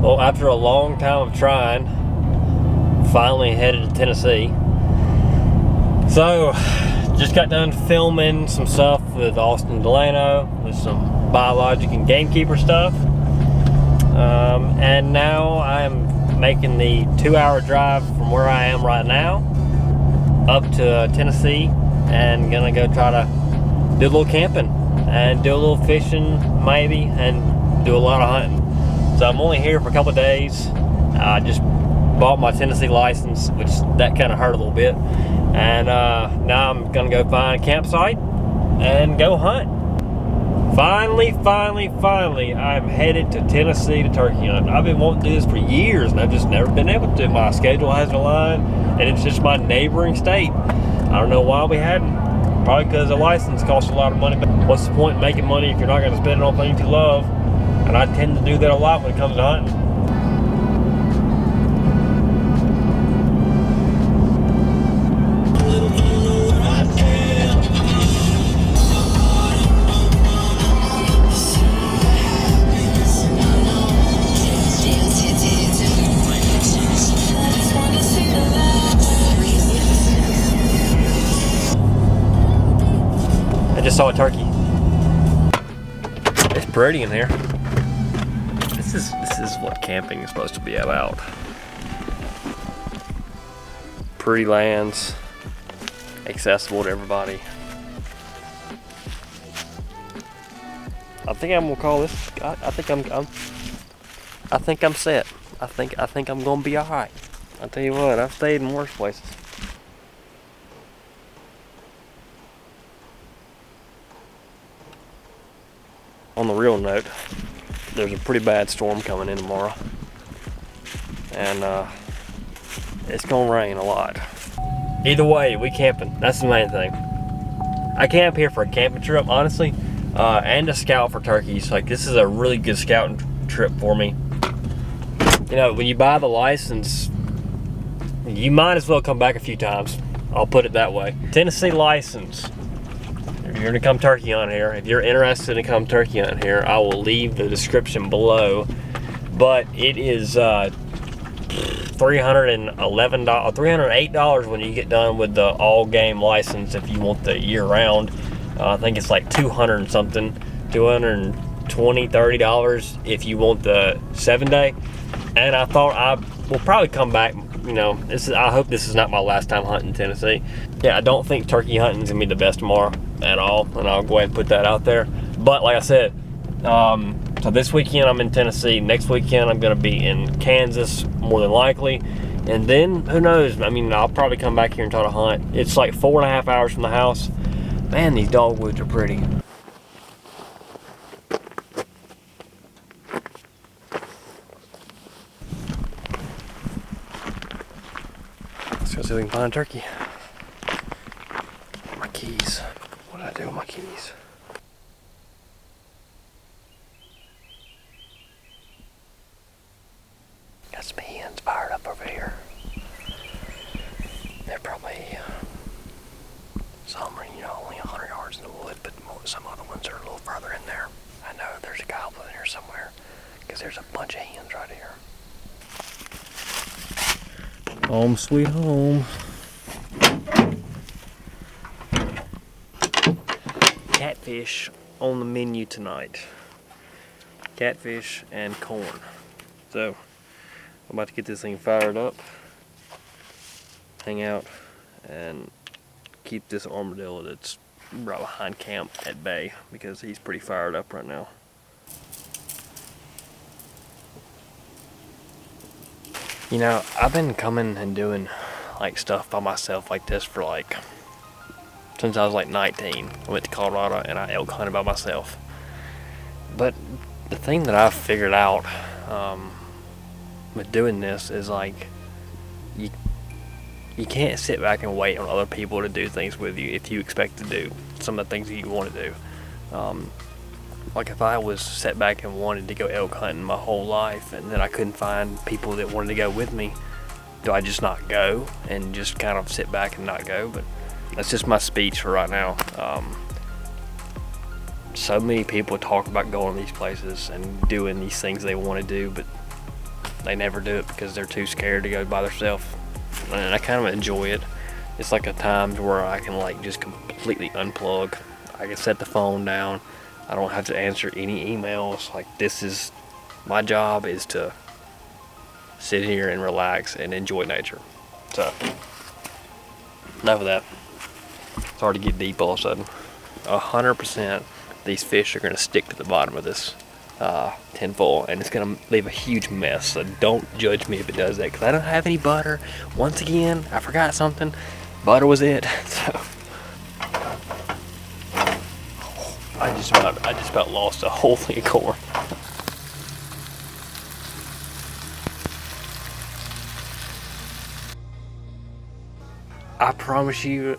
Well, after a long time of trying, finally headed to Tennessee. So, just got done filming some stuff with Austin Delano, with some biologic and gamekeeper stuff. And now I'm making the 2-hour drive from where I am right now up to Tennessee, and gonna go try to do a little camping and do a little fishing maybe, and do a lot of hunting. So I'm only here for a couple of days. I just bought my Tennessee license, which that kind of hurt a little bit. And now I'm gonna go find a campsite and go hunt. Finally, I'm headed to Tennessee to turkey hunt. I've been wanting to do this for years, and I've just never been able to. My schedule hasn't aligned, and it's just my neighboring state. I don't know why we hadn't. Probably because a license costs a lot of money. But what's the point in making money if you're not going to spend it on things you love? And I tend to do that a lot when it comes to hunting. I just saw a turkey. It's pretty in here. This is what camping is supposed to be about. Pretty lands, accessible to everybody. I think I'm gonna call this. I think I'm set. I think I'm gonna be all right. I'll tell you what, I've stayed in worse places. On the real note, there's a pretty bad storm coming in tomorrow, and it's gonna rain a lot. Either way, we camping. That's the main thing. I camp here for a camping trip, honestly, and to scout for turkeys. Like, this is a really good scouting trip for me. You know, when you buy the license, you might as well come back a few times. I'll put it that way. Tennessee license. If you're gonna come turkey hunt here, if you're interested in come turkey hunt here, I will leave the description below. But it is $308 when you get done with the all game license if you want the year round. I think it's like $200 and something, $220, $30 if you want the 7-day. And I thought I will probably come back. You know, I hope this is not my last time hunting Tennessee. Yeah, I don't think turkey hunting is gonna be the best tomorrow at all, and I'll go ahead and put that out there. But like I said, so this weekend I'm in Tennessee. Next weekend I'm gonna be in Kansas, more than likely, and then who knows? I mean, I'll probably come back here and try to hunt. It's like 4.5 hours from the house. Man, these dogwoods are pretty. Let's go see if we can find a turkey. My keys. What did I do with my keys? Got some hens fired up over here. They're probably some are, you know, only 100 yards in the wood, but some other ones are a little further in there. I know there's a goblin in here somewhere because there's a bunch of hens right here. Home sweet home. Catfish on the menu tonight. Catfish and corn. So I'm about to get this thing fired up, hang out, and keep this armadillo that's right behind camp at bay because he's pretty fired up right now. You know, I've been coming and doing like stuff by myself like this for like since I was like 19. I went to Colorado and I elk hunted by myself. But the thing that I've figured out with doing this is like you can't sit back and wait on other people to do things with you if you expect to do some of the things that you want to do. Like if I was set back and wanted to go elk hunting my whole life and then I couldn't find people that wanted to go with me, do I just not go and just kind of sit back and not go? But that's just my speech for right now. So many people talk about going to these places and doing these things they want to do, but they never do it because they're too scared to go by themselves. And I kind of enjoy it. It's like a time where I can like just completely unplug. I can set the phone down. I don't have to answer any emails. Like, this is my job, is to sit here and relax and enjoy nature. So enough of that. It's hard to get deep all of a sudden. 100% these fish are going to stick to the bottom of this tinfoil, and it's going to leave a huge mess. So don't judge me if it does that, because I don't have any butter. Once again, I forgot something. Butter was it. So I just about lost a whole thing of corn. I promise you,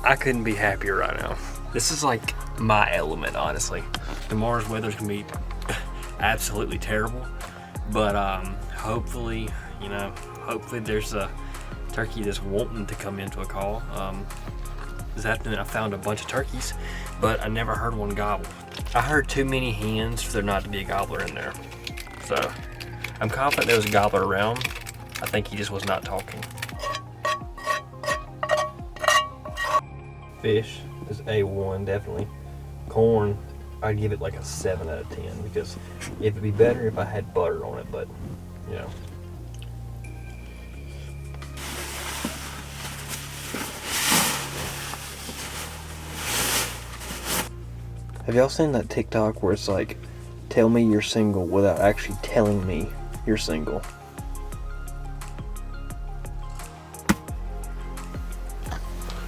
I couldn't be happier right now. This is like my element, honestly. Tomorrow's weather's gonna be absolutely terrible, but hopefully, hopefully there's a turkey that's wanting to come into a call. This afternoon I found a bunch of turkeys, but I never heard one gobble. I heard too many hens for there not to be a gobbler in there. So I'm confident there was a gobbler around. I think he just was not talking. Fish is A1, definitely. Corn, I'd give it like a 7 out of 10, because it'd be better if I had butter on it, but Have y'all seen that TikTok where it's like, tell me you're single without actually telling me you're single?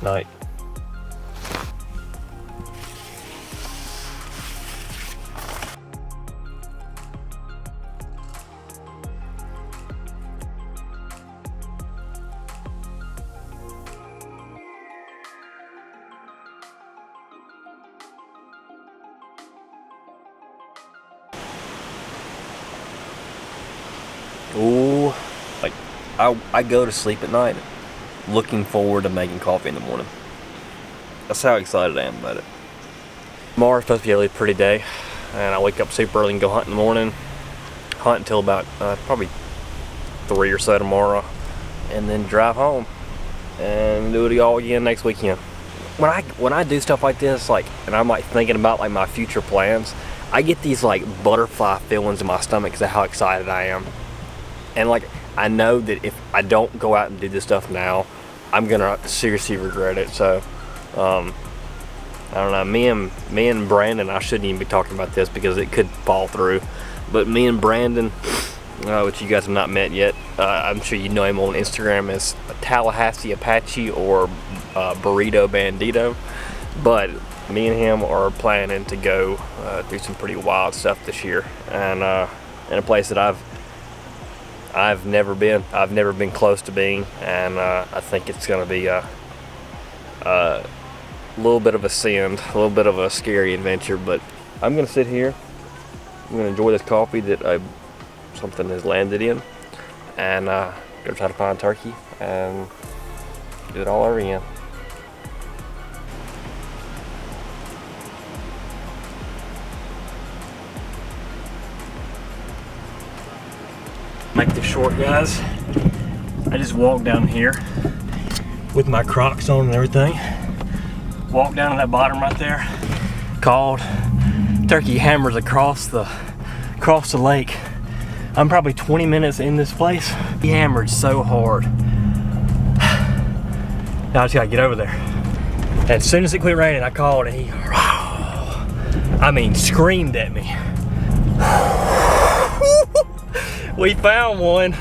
Night. Ooh, like I go to sleep at night looking forward to making coffee in the morning. That's how excited I am about it. Tomorrow's supposed to be a really pretty day, and I wake up super early and go hunt in the morning. Hunt until about probably 3 or so tomorrow, and then drive home and do it all again next weekend. When I do stuff like this, like, and I'm like thinking about like my future plans, I get these like butterfly feelings in my stomach because of how excited I am. And like, I know that if I don't go out and do this stuff now, I'm gonna seriously regret it. So I don't know, me and Brandon, I shouldn't even be talking about this because it could fall through, but me and Brandon, which you guys have not met yet, I'm sure you know him on Instagram as Tallahassee Apache or Burrito Bandito, but me and him are planning to go do some pretty wild stuff this year, and in a place that I've never been. I've never been close to being, and I think it's going to be a little bit of a sin, a little bit of a scary adventure, but I'm going to sit here. I'm going to enjoy this coffee that something has landed in, and go try to find turkey and do it all over again. Make this short, guys. I just walked down here with my Crocs on and everything. Walked down to that bottom right there. Called. Turkey hammers across the lake. I'm probably 20 minutes in this place. He hammered so hard. Now I just gotta get over there. And as soon as it quit raining, I called and he, screamed at me. We found one.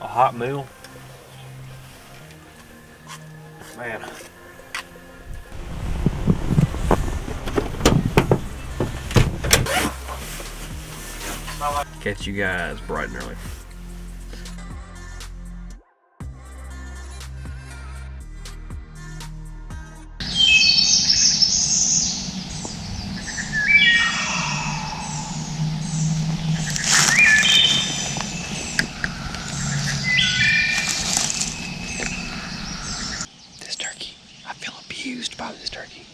a hot meal. Man. Catch you guys bright and early. Abused by this turkey.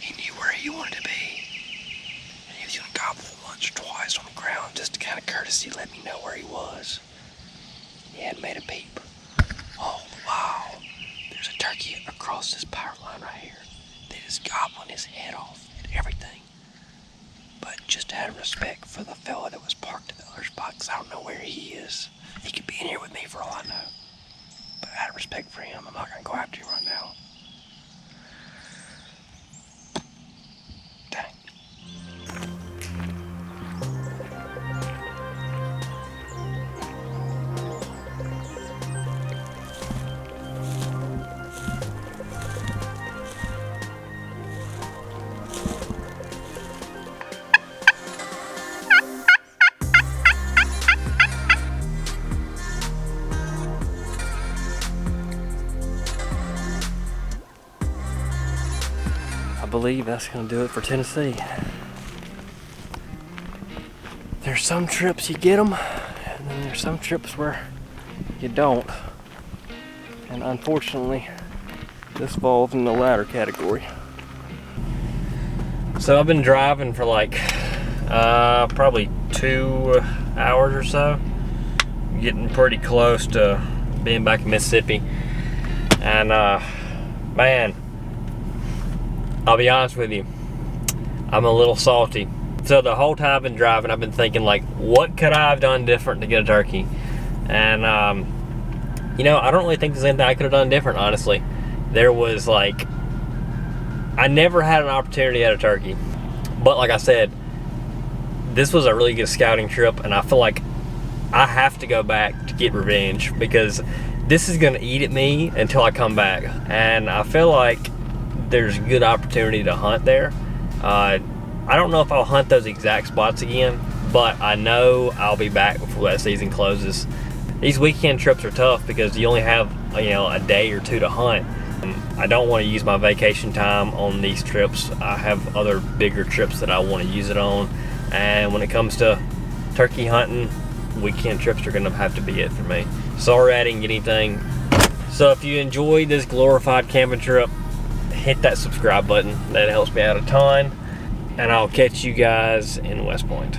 He knew where he wanted to be. And he was gonna gobble lunch twice on the ground just to kind of courtesy let me know where he was. He hadn't made a peep. Oh wow. There's a turkey across this power line right here that is gobbling his head off and everything. But just out of respect for the fella that was parked in the other spot, because I don't know where he is. He could be in here with me for all I know. But out of respect for him, I'm not gonna go after him right now. Dang. I believe that's gonna do it for Tennessee. There's some trips you get them, and then there's some trips where you don't. And unfortunately, this falls in the latter category. So I've been driving for like probably 2 hours or so, getting pretty close to being back in Mississippi. And man, I'll be honest with you, I'm a little salty. So the whole time I've been driving, I've been thinking like, what could I have done different to get a turkey? And you know, I don't really think there's anything I could have done different, honestly. There was like, I never had an opportunity at a turkey. But like I said, this was a really good scouting trip, and I feel like I have to go back to get revenge, because this is gonna eat at me until I come back. And I feel like there's a good opportunity to hunt there. I don't know if I'll hunt those exact spots again, but I know I'll be back before that season closes. These weekend trips are tough because you only have, you know, a day or two to hunt. I don't want to use my vacation time on these trips. I have other bigger trips that I want to use it on. And when it comes to turkey hunting, weekend trips are gonna have to be it for me. Sorry I didn't get anything. So if you enjoyed this glorified camping trip, hit that subscribe button. That helps me out a ton. And I'll catch you guys in West Point.